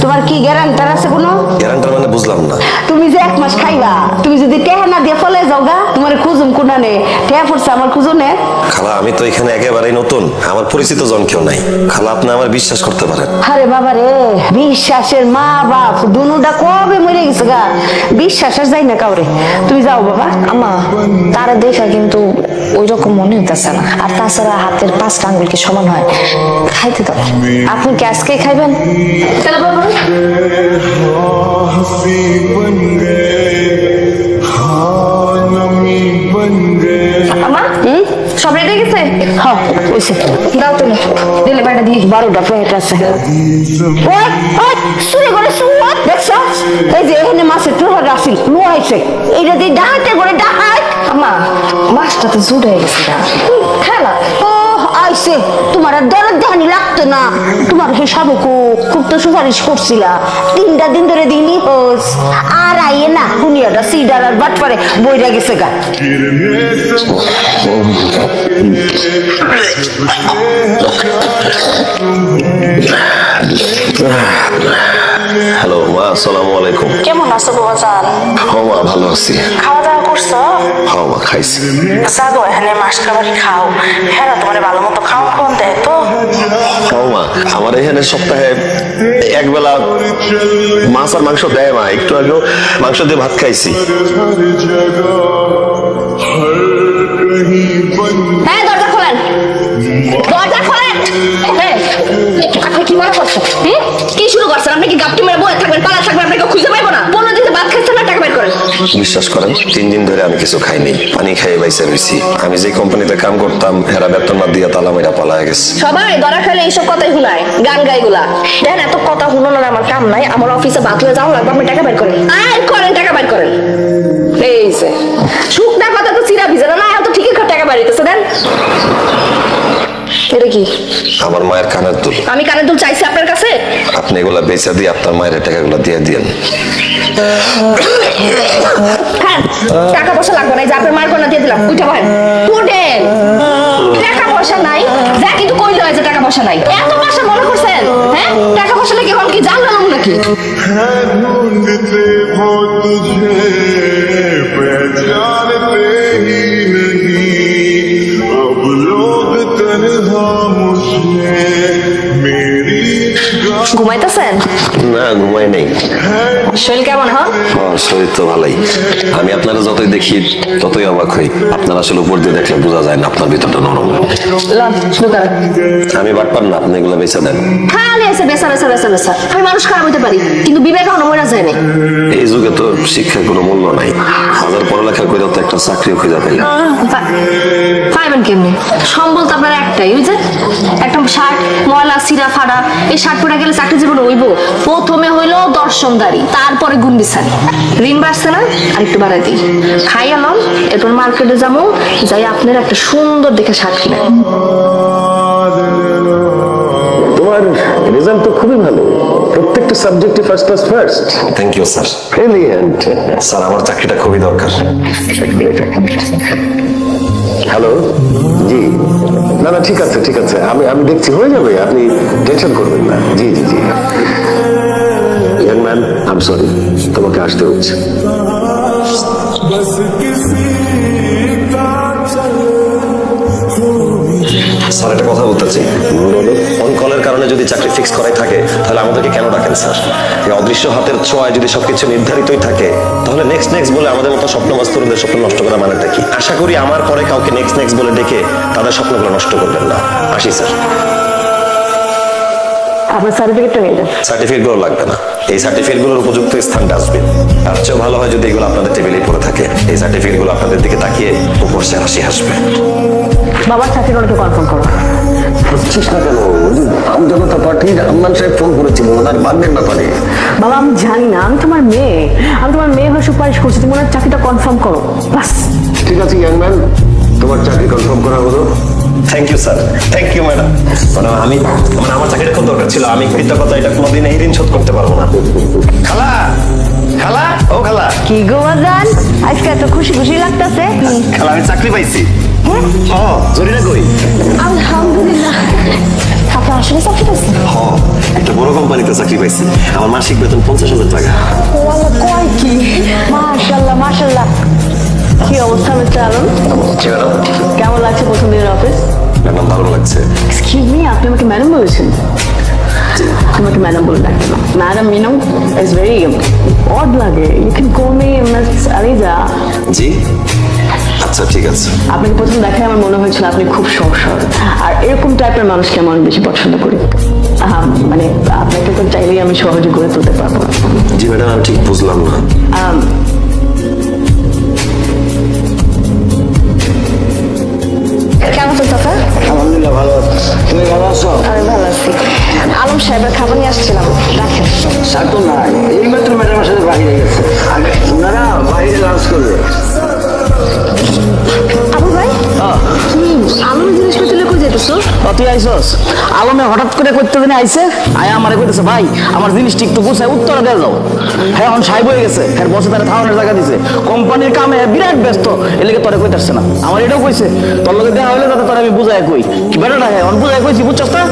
তোমার কি গ্যারান্টার আছে কোনো? গ্যারান্টার মানে বুঝলাম না। তুমি যে 1 মাস খাইবা, তুমি যদি টেহা না দিয়ে ফলে যাওগা, তোমার খুঁজুম কোনানে টেহা পড়ছে আমার খুঁজুনে। খালা আমি তো এখানে একেবারেই নতুন, আমার পরিচিত জন কেউ নাই। খালা আপনি আমার বিশ্বাস করতে পারেন। আরে বাবা রে, বিশ্বাসের মা বাপ দুনুটা কবে মরে গেছে গা, বিশ্বাস আর যাই না কাউরে। তুমি যাও বাবা। আম্মা তারা দেখা কিন্তু ওই রকম মনে হইতেছে না। আর তাছাড়া হাতের 5টা আঙ্গুল কি সমান হয়? খাইতে দাও। আপনি কি আজকে খাইবেন? তাহলে বাবা আম্মা সব রেডি গেছে? হ্যাঁ ওইসে দাও তুমি দিলে বাড়িটা দিয়ে 12টা প্লেট আছে। ওই ওই শুরু করে শুয়াত দেখছ, এই যে এখানে মাছের টুকরা রাখছিল লুয়াইছে, এইটা দিয়ে ডাহাতে করে ডাহাত। আম্মা মাছটা তো জুড়ে হয়ে গেছে না, খেলা ও আইছে, তোমার আর দরদ দেহানি লাগতো না। তোমার হিসাবে খুব তো সুপারিশ করছিলা, 3টা দিন ধরে দিনই হোস আর আইয়ে না দুনিয়াটা সিডার আর বাট পারে বইরা গেছে গা। হ্যালো মা, আসসালামু আলাইকুম। কেমন আছো বাবাজান? হ্যাঁ মা, ভালো আছি। খাওয়া দাওয়া করছো? হ্যাঁ মা, খাইছি। যাবো এখানে মাছ খাবারই খাও, হ্যাঁ তোমার ভালো মতো খাও কোন দেয় তো। হ্যাঁ মা, আমার এখানে সপ্তাহে একবেলা মাছ আর মাংস দেয় মা। একটু আগেও মাংস দিয়ে ভাত খাইছি। হ্যাঁ দরজা খোলেন, দরজা খোলেন। হ্যাঁ আপনি কি মনে করছেন? কি শুরু করছেন? আপনি কি গাপটি মেরে বয়ে থাকবেন, পালা থাকবেন, আপনাকে খুঁজে পাইবো না? 15 দিন ভাত খাইছেন না, টাকা বের করেন। বিশ্বাস করেন 3 দিন ধরে আমি কিছু খাইনি, পানি খাইয়ে বাইসে রয়েছি। আমি যে কোম্পানিতে কাম করতাম হেরা বেতন না দিয়ে তালা মেরা পালায় গেছে। সবাই ধরা খেলে এইসব কথাই শুনায়, গান গাইগুলা। দেখেন এত কথা শুনানোর আমার কাম নাই, আমার অফিসে ভাত হয়ে যাও লাগবে, আপনি টাকা বের করেন। আর করেন, টাকা বের করেন। এই যে শুকনা কথা তো চিরা ভিজে না, এত ঠিকই টাকা বাড়িতেছে। দেন এটা কি? আমার মায়ের কানের দুল। আমি কানের দুল চাইছি আপনার কাছে? আপনি এগুলা বেচা দিয়ে আপনার মায়ের টাকাগুলো দিয়ে দিয়েন। হ্যাঁ টাকা পয়সা লাগবে না, এই যে আপনার মার গয়না দিয়ে দিলাম, উঠে বলেন উঠেন। টাকা পয়সা নাই যা, কিন্তু কইলে হয় যে টাকা পয়সা নাই। এত পয়সা মনে করছেন? হ্যাঁ টাকা পয়সা নাকি এখন কি জানলাম নাকি? ढूंढते हो तुझे पहचानते ही नहीं, अब लोग तन्हा मुझे मेरी ঘুমাইতেছেন? না ঘুমাই নেই। শরীর কেমন? হ্যাঁ শরীর তো ভালোই। আমি আপনারা যতই দেখি ততই অবাক হই। আপনার আসলে উপর দিয়ে দেখলে বোঝা যায় না আপনার ভিতরটা নরম। লন দোকান। আমি বাটপার না, আপনি এগুলো বেচা দেন। খালি এসে বেসা বেসা বেসা বেসা। আমি মানুষ খারাপ হইতে পারি, কিন্তু বিবেক এখনো মরা যায় না। এই যুগে তো শিক্ষার কোনো মূল্য নাই। হাজার পড়ালেখা করে তো একটা চাকরিও খুঁজে পেলাম। পাইবেন কেমনি? সম্বল তো আপনার একটাই, ওই যে একটা শার্ট ময়লা সিরা ফাড়া, এই শার্ট পরে গেলে চাকরি জীবন হইব? প্রথমে হইলো দর্শনদারি, তারপরে গুন্ডিসারি। ঋণ বাড়ছে না, আর একটু বাড়াই দিই। খাইয়া লন, এরপর মার্কেটে যাবো, যাই আপনার একটা সুন্দর দেখে শার্ট কিনে। তোমার রেজাল্ট তো খুবই ভালো, প্রত্যেকটা সাবজেক্টে first class first. Thank you sir. Brilliant. Sir আমার চাকরিটা খুবই দরকার। হ্যালো, জি না না ঠিক আছে ঠিক আছে, আমি আমি দেখছি, হয়ে যাবে, আপনি টেনশন করবেন না। জি জি জি। Young man I am sorry, তোমাকে আসতে হচ্ছে। बस किसी का স্যার একটা কথা বলতে চাই। ফোন কলের কারণে যদি চাকরি ফিক্স করাই থাকে তাহলে আমাদেরকে কেন ডাকেন স্যার? এই অদৃশ্য হাতের ছোঁয়ায় যদি সবকিছু নির্ধারিতই থাকে তাহলে নেক্সট নেক্সট বলে আমাদের মতো স্বপ্নবাজ তরুণদের স্বপ্ন নষ্ট করা মানেটা কি? আশা করি আমার পরে কাউকে নেক্সট নেক্সট বলে ডেকে তাদের স্বপ্নগুলো নষ্ট করবেন না। আসি স্যার। আপনার সার্টিফিকেটটা নিয়ে যান। সার্টিফিকেটগুলো লাগবে না, এই সার্টিফিকেটগুলোর উপযুক্ত স্থান ডাস্টবিন। তার চেয়েও ভালো হয় যদি এগুলো আপনাদের টেবিলেই পড়ে থাকে। এই সার্টিফিকেটগুলো আপনাদের দিকে তাকিয়ে উপর সে হাসি হাসবে। বাবার সার্টিফিকেটটা কনফার্ম করো। বুঝছিস না কেন? আমি জনতা পার্টির আম্মান সাহেব ফোন করেছিল ওনার বার্থডের ব্যাপারে। বাবা আমি জানি না, আমি তোমার মেয়ে, আমি তোমার মেয়ে হয়ে সুপারিশ করছি, তুমি ওনার চাকরিটা কনফার্ম করো বাস। ঠিক আছে ইয়াং ম্যান, তোমার চাকরি কনফার্ম করা হলো। Thank you sir. Thank you madam. আমি আমার চাকরিটা খুব দরকার ছিল। আমি কৃতজ্ঞতা এটা কোনোদিন এই ঋণ শোধ করতে পারবো না। খালা, খালা, ও খালা। কি গো বাজান, আজকে এত খুশি খুশি লাগতেছে? খালা আমি চাকরি পাইছি। জরিনা কই? আলহামদুলিল্লাহ। আপনি আসলে চাকরি পাইছেন? হ, একটা বড় কোম্পানিতে চাকরি পাইছি। আমার মাসিক বেতন 50,000 টাকা। ও আল্লাহ, কয় কি? মাশাআল্লাহ মাশাআল্লাহ। কি অবস্থা মিস্টার আলম? কেমন লাগছে প্রথম দিনের অফিস? ম্যাডাম ভালো লাগছে। এক্সকিউজ মি, আপনি আমাকে ম্যাডাম বলেছেন? আমাকে ম্যাডাম বলে ডাকতে না। Madam you know it's very odd লাগে। You can call me miss Aliza. জি, আচ্ছা ঠিক আছে। আপনাকে প্রথম দেখায় আমার মনে হয়েছিল আপনি খুব সহজ সরল, আর এরকম টাইপের মানুষকে আমি অনেক বেশি পছন্দ করি। মানে আপনাকে তো চাইলেই আমি সহজে গড়ে তুলতে পারবো। জি ম্যাডাম, আমি ঠিক বুঝলাম না। কেমন আছো চাচা? আলহামদুলিল্লাহ ভালো আছি। তুমি ভালো আছো? আমি ভালো আছি। আলম সাহেবের খাবার নিয়ে আসছিলাম, রাখেন। স্যার তো নাই, এই মাত্র ম্যাডামের সাথে বাইরে গেছে। আগে ওনারা বাইরে লাঞ্চ করবে। আবু ভাই, তুমি আলমের জিনিসপত্র লিখে যেতেছো? তুই আইসস? আলমে হঠাৎ করে করতে দিনে আইসে আয় আমারে কইতেছে ভাই আমার জিনিস ঠিক তো গুছায় উত্তরে দিয়ে যাও। হ্যাঁ এখন সাহেব হয়ে গেছে, হ্যাঁ বসে তারা থাউনের জায়গা দিছে, কোম্পানির কামে বিরাট ব্যস্ত, এলাকে তোরে কইতাছে না। আমার এটাও কইছে তোর লগে দেখা হইলে যাতে তোর আমি বুঝায় কই কি বেটাটা, হ্যাঁ বুঝায় কইছি, বুঝছস না?